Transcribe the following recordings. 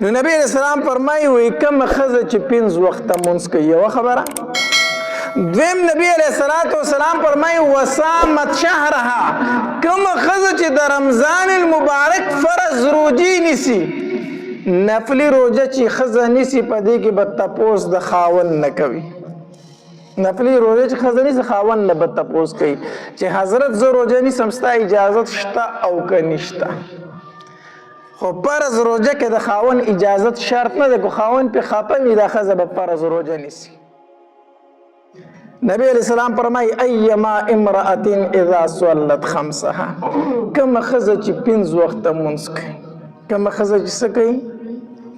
نو نبی علیہ السلام فرمایي وایي کومه ښځه چې 5 وخته لمونځ کوي یوه خبره. دویم نبی علیہ السلام فرمایي وصامت شهرها کومه ښځه چې د رمضان المبارک فرض روجي نیسي نفلي روجه چې ښځه نیسي په دې کې به تپوس د خاوند نه کوي. نفلي روجه چې ښځه نیسي خاوند نه به تپوس کوي چې حضرت زه روجه نیسم ستا اجازت شته او که نشته. خو فرض روجه کې د خاوند اجازت شرط نه ده، که خاوند پې خفه وي دا ښځه به فرض روجه نیسي. نبی علیہ السلام فرمایي ایما امرأة اذا صلت خمسها کومه ښځه چې 5 وخته لمونځ کوي، کومه ښځه چې څه کوي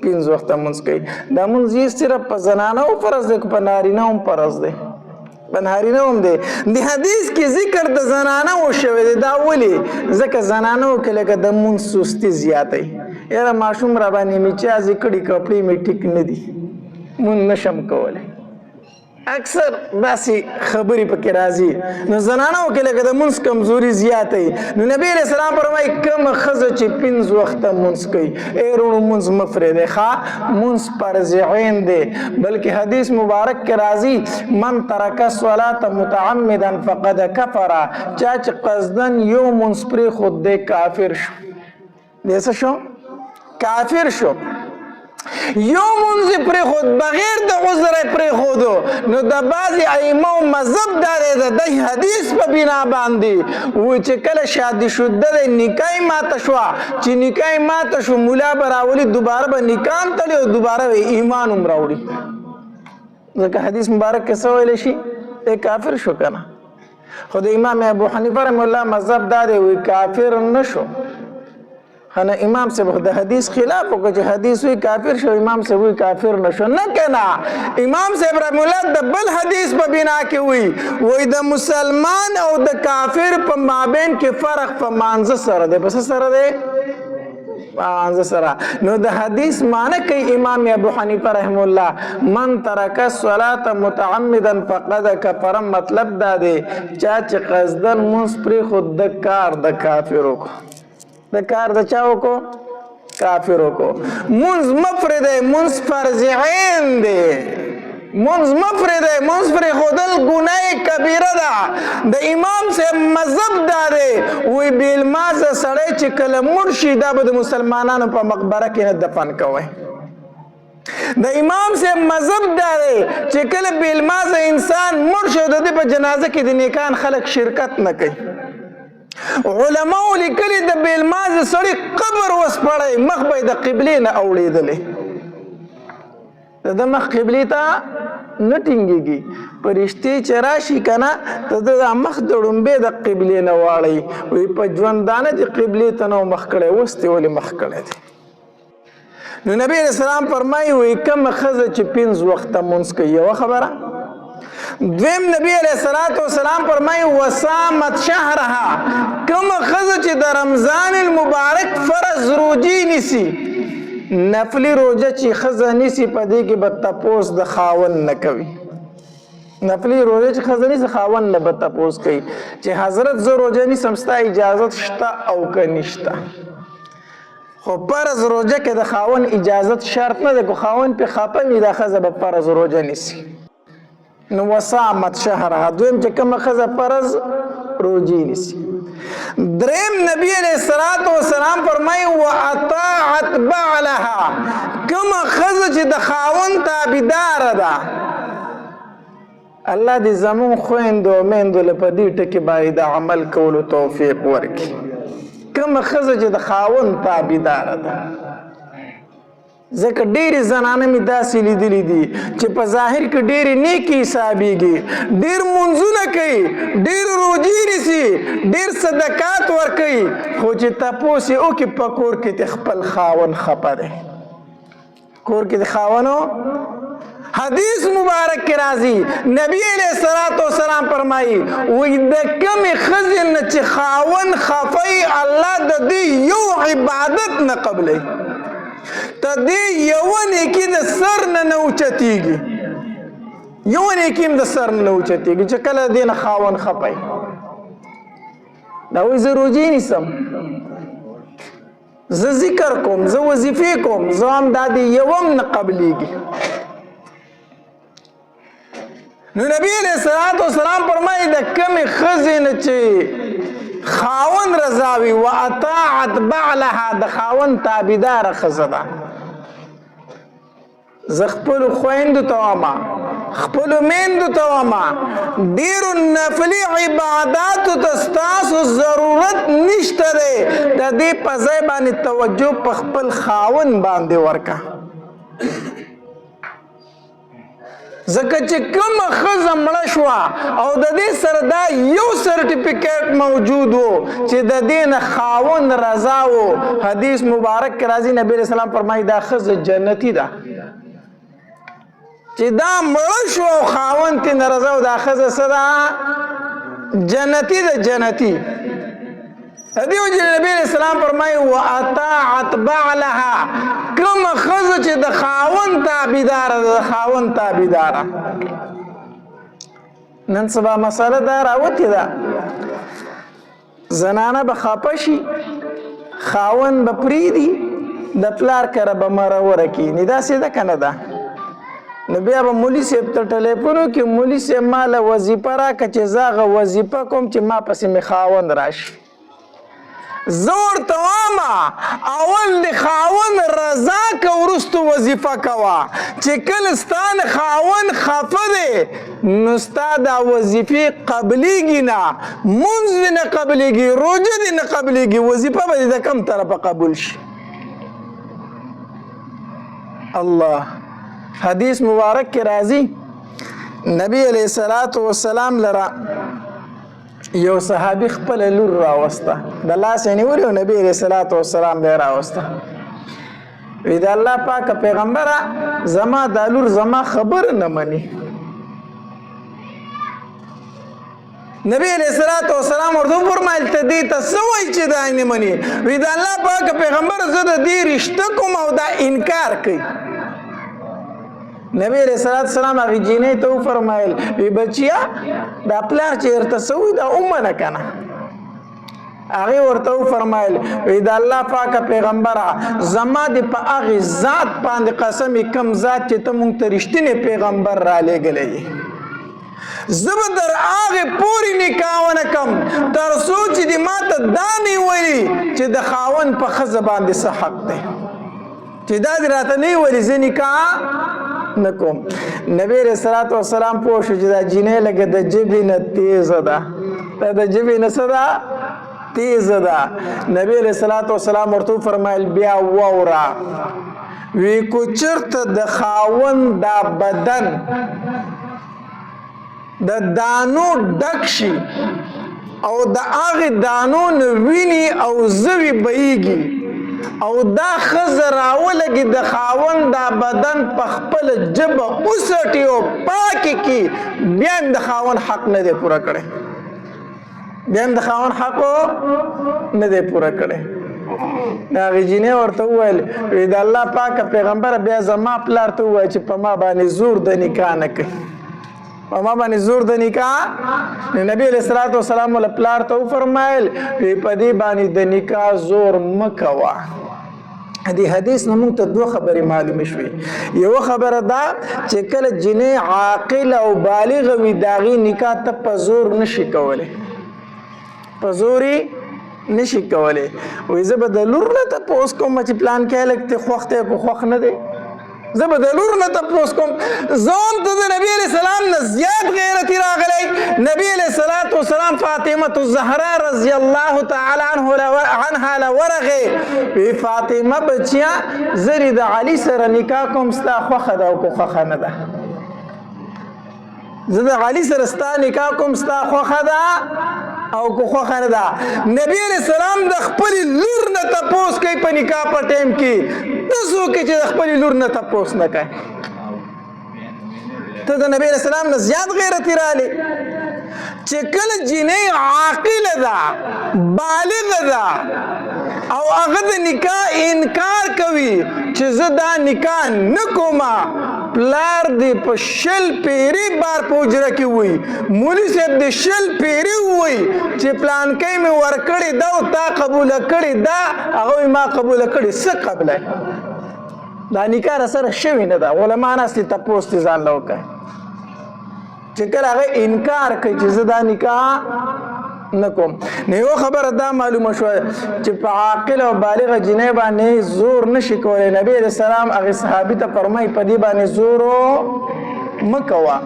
5 وخته لمونځ کوي. دا لمونځ یې صرف په زنانه هم فرض دی که په نارینه هم فرض دی؟ په نارینه هم دی. د حدیث کې ذکر د زنانه و شوی دی. دا ولې؟ ځکه زنانه کې لکه د لمونځ سستي زیاتی. یاره ماشوم را باندې مې چازې کړي کپړې مې ټیک نه دي مونږ نشم کولی. اکثر داسې خبرې پکې راځي. نو زنانو کې لکه د لمونځ کمزوري زیاتی. نو نبی علیہ السلام فرمایي کومه ښځه چې 5 وخته لمونځ کوي ای وروڼو لمونځ مه پرېږدئ، ښه لمونځ فرض عین دی. بلکې حدیث مبارک کې راځي من ترک الصلاة متعمدا فقد کفر چا چې قصدن یو لمونځ پرېښود دی کافر شو. دی څه شو؟ کافر شو. یو لمونځ یې پرېښود بغیر د عذره یې پرېښودو نو د بعضې ائمو مذهب دا دی د دی حدیث په بنا باندې وایي چې کله شادي شده دی نکاح یې ماته شوه چې نکاح یې ماته شو ملا به راولي دوباره به نکاح هم تړي او دوباره به ایمان هم راوړي. ځکه حدیث مبارک کې څه ویلی شي دی کافر شو که نه. خو د امام ابو حنیفه رحمه الله مذهب دا دی وایي کافر نه شو. خانه امام صاحب د حدیث خلاف وکړه چې حدیث وی کافر شو، امام صاحب وی کافر نشو. نه کنه امام صاحب رحم الله د بل حدیث په بنا کې وی د مسلمان او د کافر په مابین کې فرق په مانځ سره دی. پس سره دی مانځ سره. نو د حدیث معنی کوي امام ابو حنیفه رحم الله من ترک الصلاة متعمدا فقد کفر. مطلب دا دی چا چې قصدن لمونځ پرېښود د کار د کافرو کو، د کار د چا وکړو کافرو کو. لمونځ مه پرېږدئ، لمونځ فرض عین دی. لمونځ مه پرېږدئ، لمونځ پرېښودل ګناه کبیره ده. د امام صاحب مذهب دا دی وایي بې لمانځه سړی چې کله مړ شي دا به د مسلمانانو په مقبره کې نه دفن کوئ. د امام صاحب مذهب دا دی چې کله بې لمانځه انسان مړ شي د دې په جنازه کې د نیکان خلک شرکت نه کوي. علماء لیکلي د بې لمانځه سړي قبر وسپړی مخ به یې د قبلې نه اوړېدلی، د ده مخ قبلې ته نه ټینګېږي. فرشتې چې راشي که نه د ده دا مخ د ړومبې د قبلې نه واړوي. وایي په ژوندانه دې قبلې ته نه و مخ کړی، اوس دې ولې مخ کړی دی؟ نو نبی علیہ السلام فرمایي وایي کومه ښځه چې 5 وخته لمونځ کوي یوه خبره. دویم نبی علیہ السلام فرمایي وصامت شهرها کومه ښځه چې د رمضان المبارک فرض روجي نیسي نفلي روجه چې ښځه نیسي په دې کې به تپوس د خاوند نه کوي. نفلي روجه چې ښځه نیسي خاوند نه به تپوس کوي چې حضرت زه روجه نیسم ستا اجازت شته او که نشته. خو فرض روجه کې د خاوند اجازت شرط نه ده، که خاوند پې خفه وي دا ښځه به فرض روجه نیسي. نو وصامت شهرها دویم چې کومه ښځه فرض روجي نیسي. دریم نبی علیہ السلام فرمایي واطاعت بعلها کومه ښځه چې د خاوند تابعداره ده. الله دې زمون خویندو او میندو له په دې ټکي باندې د عمل کولو توفیق ورکړي. کومه ښځه چې د خاوند تابعداره ده. ځکه ډېرې زنانه مې داسې لیدلي دي چې په ظاهر کې ډېرې نیکې حسابېږي، ډېر لمونځونه کوي، ډېر روجې نیسي، ډېر صدقات ورکوي، خو چې تپوس یې وکړي په کور کې د خپل خاوند خفه دی. کور کې د خاوندو حدیث مبارک کې راځي نبی علیہ السلام فرمایي وایي د کومې ښځې نه چې خاوند خفه الله د دې یو عبادت نه قبلوي. ته دې یوه نیکي د سر نه نه اوچتېږي، یوه نیکي هم د سر نه نه اوچتېږي چې کله دې نه خاوند خفه دا وایي زه روجې نیسم. زه ذکر کوم، زه وظیفې کوم، زه هم دا د یو هم نه قبلیږي. نو نبی علیہ الصلوۃ والسلام فرمایي د کمې ښځې نه چې خاوند رضا وي واطاعت بعلها د خاوند تابعداره ښځه ده. زه خپلو خویندو ته وایم، خپلو میندو ته وایم، ډېرو نفلي عباداتو ته ستاسو ضرورت نشته دی، د دې په ځای باندې توجه په خپل خاوند باندې ورکړه. ځکه چې کومه ښځه مړه شوه او د دې سره دا یو سرټیفیکیټ موجود و چې د دې نه خاوند رضا و، حدیث مبارک کې راځي نبی علیہ السلام فرمایي دا ښځه جنتي ده. چې دا مړه شو او خاوند ترې نه رضا و، دا ښځه څه ده؟ جنتي ده، جنتي. دې وجې نبی علیہ السلام فرمایي واطاعت بعلها، کومه ښځه چې د خاوند تابعداره ده، د خاوند تابعداره. نن سبا مسله دا راوتې ده، زنانه به خفه شي، خاوند به پرېږدي، د پلار کره به مرور کړي. داسې ده که نه ده؟ نو بیا به مولي صاحب ته ټلیفون وکړي، مولي صاحب ما له وظیفه راکړه چې زه هغه وظیفه کوم چې ما پسې مې خاوند راشي. زه ورته وایم اول د خاوند رضا که وروستو وظیفه کوه. چې کله ستا نه خاوند خفه دی نو ستا دا وظیفې قبلیږي نه، مونځ دې نه قبلیږي، روژه دې نه قبلیږي، وظیفه به دې د کوم طرفه قبول شي؟ الله حدیث مبارک کې راځي نبی علیہ الصلوۃ والسلام لره یو صحابي خپل لور راوسته، د لاس یې نیولې او نبی علیہ الصلوۃ والسلام به یې راوسته. وی د الله پاکه پیغمبره زما دا لور زما خبر نه مني. نبی علیہ الصلوۃ والسلام ورته فرمایل ته دې ته څه وایي چې دا نه مني؟ وی د الله پاکه پیغمبر زه د دې رشته کوم او دا انکار کوي. نبی علیہ السلام هغې جینۍ ته وفرمایل وی بچیا دا پلار چې درته څه وایي دا ومنه که نه؟ هغې ورته وفرمایل وی د الله پاکه پیغمبره زما دې په هغې ذات باندې قسم یې کوم ذات چې ته مونږ ته رښتینی پیغمبر رالیږلی یې، زه به در هغې پورې نکاح ونه کړم تر څو چې دې ما ته دا نه ویلي چې د خاوند په ښځه باندې څه حق دی، چې دا دې راته نه ویلي زه نکاح نه کوم. نبی علیہ الصلوۃ والسلام پوه شو چې دا جینۍ لکه د ژبې نه تیزه ده، دا د ژبې نه څه ده؟ تیزه ده. نبی علیہ الصلوۃ والسلام ورته وفرمایل بیا واوره، وی کو چېرته د خاوند دا بدن د دانو ډک شي او د هغې دانو نه ویني او زوی بهیږي او دا ښځه راولګي د خاوند دا بدن په خپله ژبه وسټي او پاکې کړي، بیا هم د خاوند حق نه دی پوره کړی، بیا هم د خاوند حق نه دی پوره کړی. هغې جینۍ ورته وویل وی د الله پاکه پیغمبره بیا زما پلار ته ووایه چې په ما باندې زور د نکاح نه کوي، په ما باندې زور د نکاح. نبی علیہ الصلوۃ والسلام ول پلار ته وفرمایل وی په دې باندې د نکاح زور مه کوه. دې حدیث نه موږ ته دوه خبرې معلومې شوې. یو خبره دا چې کله جنۍ عاقل او بالغ وي د هغې نکاح ته په زور نشي کولی، په زور یې نشي کولی. وایي زه به د لور نه تپوس کوم چې پلان کې هلک ته خوښ دی که خوښ نه دی، زه به د لور نه تپوس کوم. زه هم ته د نبي علیہ السلام نه زیات غیرتي راغلی. نبی علیہ الصلوۃ والسلام فاطمة الزهرا رضی الله تعالی عنها لورغې وی فاطمه بچیا زری د علي سره نکاح کوم ستا خوښه ده او که خوښه نه ده، زه د علي سره ستا نکاح کوم ستا خوښه ده او که خوښه نه ده. نبی علیہ السلام د خپلې لور نه تپوس کوي په نکاح په ټایم کې، ته څوک چې د خپلې لور نه تپوس نه کوي؟ ته د نبی علیہ السلام نه زیات غیرتي راغلی. چې کله جنۍ عاقله ده بالغه ده او هغه د نکاح انکار کوي چې زه دا نکاح نه کومه، پلار دی په شل پیری بار په حجره کې وي مولوي صاحب د شل پیری وي چې پلانکی مې ورکړې ده او تا قبوله کړې ده هغوی ما قبوله کړې څه قبله دا نکاح راسره شوې نه ده علما ناست دي تپوس دې ځان له وکړئ چې کله هغه انکار کوي چې زه دا نکاح نه کوم نو یو خبره دا معلومه شوه چې په عاقل او بالغه جنۍ باندې زور نشي کولی نبي علیه السلام هغې صحابي ته فرمایي په دې باندې زور مه کوه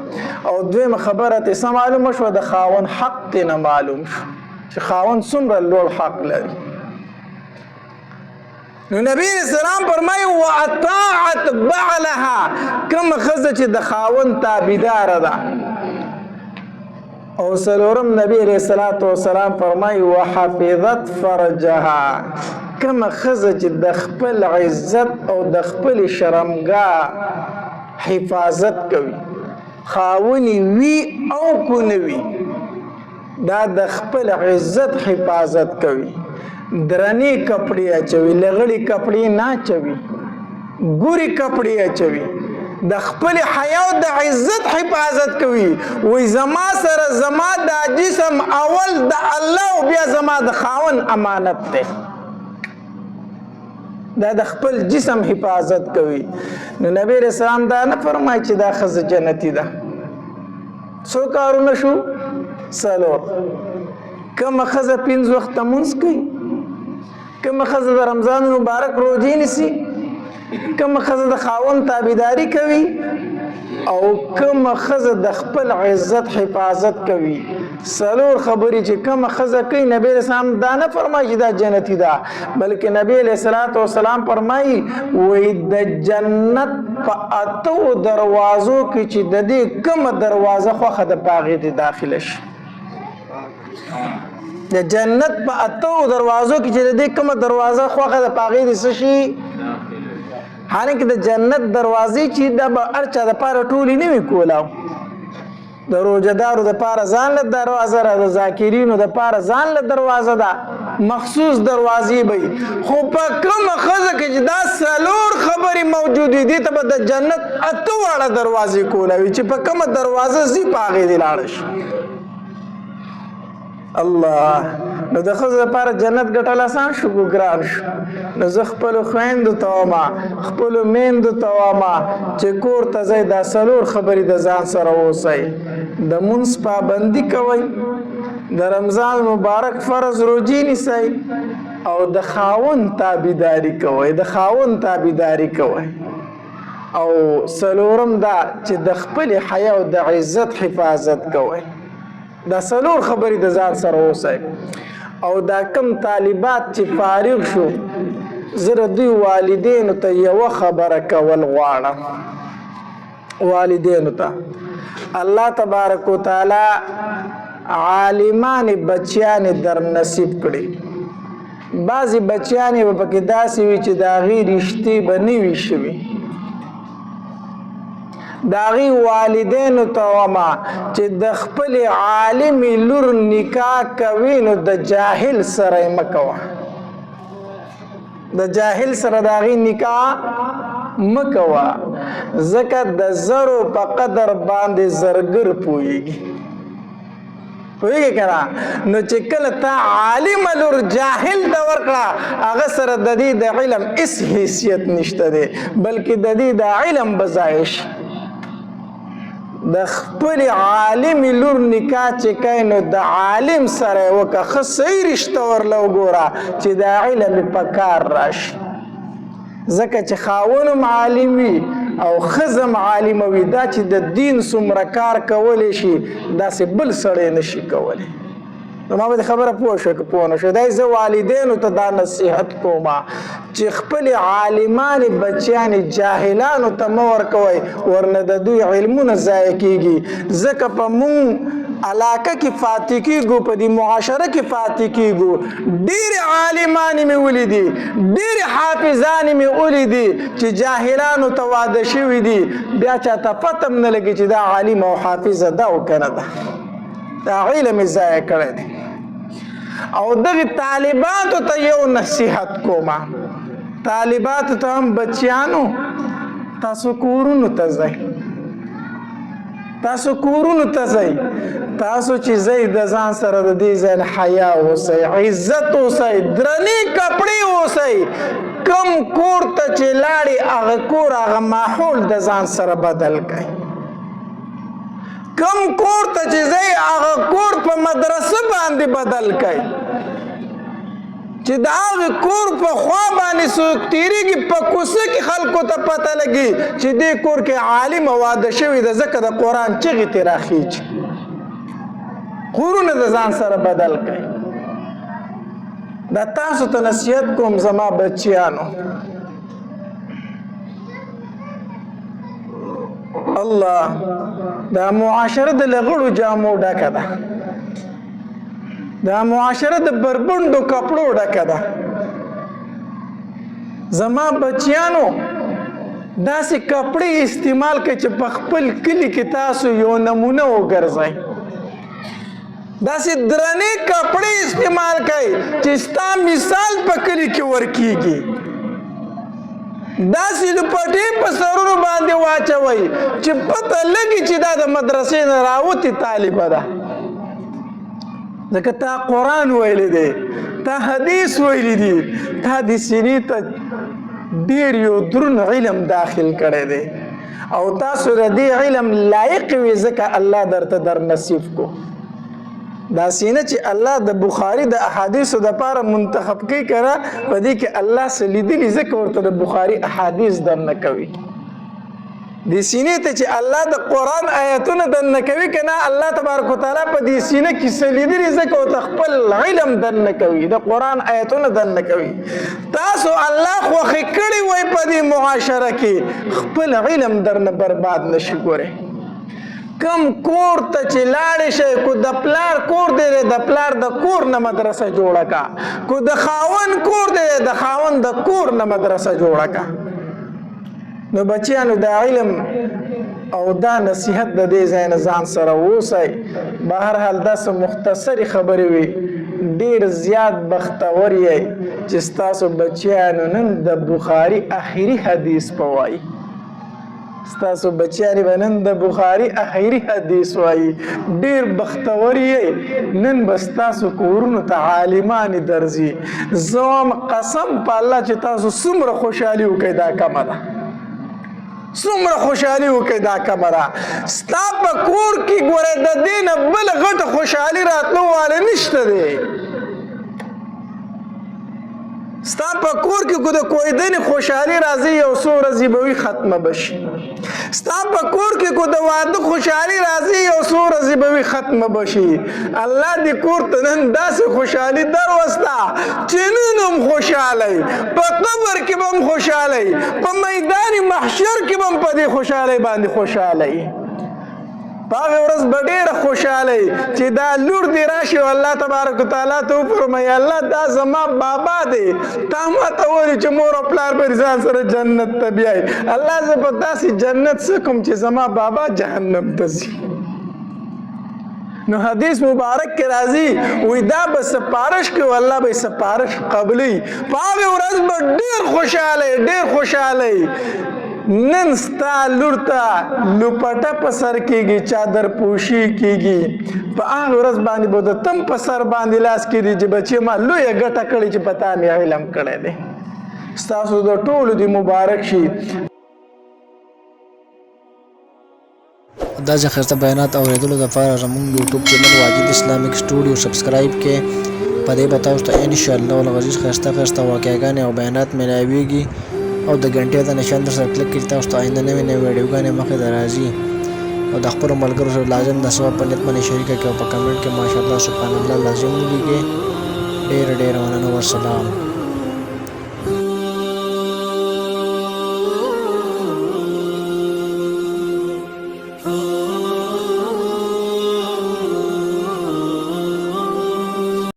او دویمه خبره ته څه معلومه شوه د خاوند حق ترې نه معلوم شو چې خاوند څومره لوړ حق لري نو نبی علیہ السلام فرمایي واطاعت بعلها کوم ښځه چې د خاوند تابعداره ده او څلورم نبی علیہ السلام فرمایي وحفظت فرجها کوم ښځه چې د خپل عزت او د خپل شرمګاه حفاظت کوي خاوني وي او کو نه وي دا د خپل عزت حفاظت کوي درنې کپڑے اچوي لغړي کپڑے نه اچوي ګوري کپڑے اچوي د خپل حیا او د عزت حفاظت کوي وای زما سره زما د جسم اول د الله او بیا زما د خاون امانت ده دا د خپل جسم حفاظت کوي نو نبی رسول الله دا نه فرمایي چې دا خزه جنتی ده څو کارونه شو څلور کوم خزه پنځه وخت مونږ کوي کوم خزه د رمضان مبارک روزې نیسي کوم خزه د خاوند تابعداري کوي او کوم خزه د خپل عزت حفاظت کوي څلور خبرې چې کوم خزه کوي نبی رسول الله دا نه فرمایي چې دا جنتی ده بلکې نبی علیه السلام فرمایي وای د جنت په اتو دروازو کې چې د دې کومه دروازه خوښه د باغې د داخله شي د جنت په اتو دروازو کې چې د دې کومه دروازه خوښه د باغې د څه شي حالانکه د جنت دروازې چې د هر چا دپاره ټولې نه وي کولاو د روژهدارو دپاره ځان له دروازه ده د ذاکرینو دپاره ځان له دروازه ده مخصوص دروازې به وي خو په کومه ښځه کې چې دا څلور خبرې موجود وي دې ته به د جنت اته واړه دروازې کولاوي چې په کومه دروازه ځي په هغې دې لاړه شي الله نو د ښځو لپاره جنت ګټل اسان شو ګران شو نو زه خپلو خویندو ته وایم خپلو میندو ته وایم چې کور ته ځئ دا څلور خبرې د ځان سره اوسئ د مونځ پابندي کوئ د رمضان مبارک فرض روزې نیسئ او د خاوند تابعداري کوئ او څلورم دا چې د خپل حیا او د عزت حفاظت کوئ دا څلور خبرې د ځان سره اوسئ او دا کم طالبات چې فارغ شو زه د دوی والدینو ته یوه خبره کول غواړم والدینو ته الله تبارک وتعالی عالمان بچیان در نصیب کړي بعضې بچیانې به پکې داسې وي چې د هغې رشتې به نه وي شوي د هغې والدینو ته وما چې د خپل عالم لور نکاح کوي نو د جاهل سره یې مه کوه د جاهل سره د هغې نکاح مه کوه ځکه د زرو په قدر باندې زرګر پوهېږي پوهېږې که نه نو چې کله تا عالم لور جاهل ته ورکړه هغه سره د دې د علم هېڅ حیثیت نشته دی بلکې د دې د علم به ضایع شي د خپل عالم لور نکاح چې کوي نو د عالم سره یې وکړه ښه صحیح رشته ورله وګوره چې د علم یې په کار راشي ځکه چې خاون هم عالم وي او ښځه هم عالمه وي دا چې د دین څومره کار کولی شي داسې بل سړی نشي کولی نو ما به د خبره پوه شو که پوه نه شو دی زه والدینو ته دا نصیحت کوم چې خپل عالمان بچیان جاهلانو ته مه ورکوئ ورنه د دوی علمونه ضایع کېږي ځکه په مونږ علاقه کې فاتح کېږو په دې معاشره کې فاتح کېږو ډېرې عالمانې مې ولیدي ډېرې حافظانې مې ولیدي چې جاهلانو ته واده شوي دي بیا چاته پته هم نه لګي چې دا عالم او حافظه ده او که نه ده دا علم یې ضایع کړی دی او دغې طالباتو ته یو نصیحت کوم طالباتو ته هم بچیانو تاسو کورونو ته ځئ تاسو چې ځئ د ځان سره د دې ځای نه حیا اوسئ عزت اوسئ درنې کپړې اوسئ کم کور ته چې لاړې هغه کور هغه ماحول د ځان سره بدل کړئ کم کور ته چې ځئ هغه کور په مدرسه باندې بدل کړئ چې د هغه کور په خوا باندې څوک تېرېږي په کوڅه کې خلکو ته پته لګي چې دې کور کې عالم واده شوی ده ځکه د قرآن چغې ترې راخیږي کورونه د ځان سره بدل کړئ دا تاسو ته نصیحت کوم زما بچیانو الله دا معاشره د لغړو جامو ډکه ده دا معاشره د بربندو کپړو ډکه ده زما بچیانو داسې کپړې استعمال کړئ چې په خپل کلي کې تاسو یو نمونه وګرځئ داسې درنې کپړې استعمال کړئ چې ستا مثال په کلي کې ورکیږي داسې لپټې په سرونو باندې واچوئ چې پته لګي چې دا د مدرسې نه راوتې طالبه ده ځکه تا قرآن ویلی دی تا حدیث ویلی دی تا د سینې ته ډېر یو دروند علم داخل کړی دی او تاسو د دې علم لایق وي ځکه الله درته در نصیب کو دا سینه چې الله د بخاري د احادیثو دپاره منتخب کوي که نه په دې کې الله څه لیدلي ځکه ورته د بخاري احادیث درنه کوي دې سینې ته چې الله د قرآن آیتونه درنه کوي که نه الله تبارک وتعالی په دې سینه کې څه لیدلي ځکه ورته خپل علم درنه کوي د قرآن آیتونه درنه کوي تاسو الله خوښې کړي وای په دې معاشره کې خپل علم درنه برباد نشي ګورئ کم کور ته چې لاړې شئ کو د پلار کور دی د پلار د کور نه مدرسه جوړه کا کو د خاوند کور دی د خاوند د کور نه مدرسه جوړه کا نو بچیانو دا علم او دا نصیحت د دې ځای نه ځان سره اوسئ بهرحال داسې مختصرې خبرې وي ډېر زیات بختور یئ چې ستاسو بچیانو نن د بخاري آخري حدیث په وایي ستاسو بچیانې به نن د بخاري آخري حدیث وایي ډېر بختور یئ نن به ستاسو کورونو ته عالمانې درځي زه هم قسم په الله چې تاسو څومره خوشحالي وکئ دا کمه ده څومره خوشحالي وکړئ دا کمه ده ستا په کور کې ګورئ د دې نه بله غټه خوشحالي راتلو والی نشته دی ستا په کور کې کو د کویدنې خوشحالي راځي یو څو ورځې به وي ختمه به شي ستا په کور کې کو د واده خوشحالي راځي یو څو ورځې به وي ختمه به شي الله دې کور ته نن داسې خوشحالي دروسته چې نن هم خوشحالی په قبر کې به هم خوشحالی په میدان محشر کې به هم په دې خوشحالۍ باندې خوشحالی په هغه ورځ به ډېره خوشحالۍ چې دا لور دې راشي او الله تبارک وتعالی ته وفرمایي الله دا زما بابا دی تا ماته وویل چې مور او پلار به ځان سره جنت ته بیایي الله زه به داسې جنت څه کوم چې زما بابا جهنم ته ځي نو حدیث مبارک کې راځي وی دا به سپارش کوي الله به سپارش قبلي په هغه ورځ به ډېر خوشحالۍ نن ستا لور ته لپټه په سر کېږي چادر پوشي کېږي په هغه ورځ باندې به د تم په سر باندې لاس کېږي چې بچې ما لویه ګټه کړې چې په تا مې علم کړی دی ستاسو د ټولو دې مبارک شي دا ځخرته بیانات اوریدلو لپاره زموږ یوټیوب چینل واجد اسلامیک سټوډیو سبسکرایب کړئ په دې به تاسو ته ان شاء الله العزیز ښایسته واقعګانې او بیانات ملاویږي او د غنټې د نشان در سره کلیک کړئ تاسو ته آینده نوې ویډیوګانې مخې ته راځي او د خپلو ملګرو سره لازم د ثواب په نیت باندې شریکه کړئ او په کمنټ کې ماشاءالله سبحان الله لازم ولیکئ ډېره مننه والسلام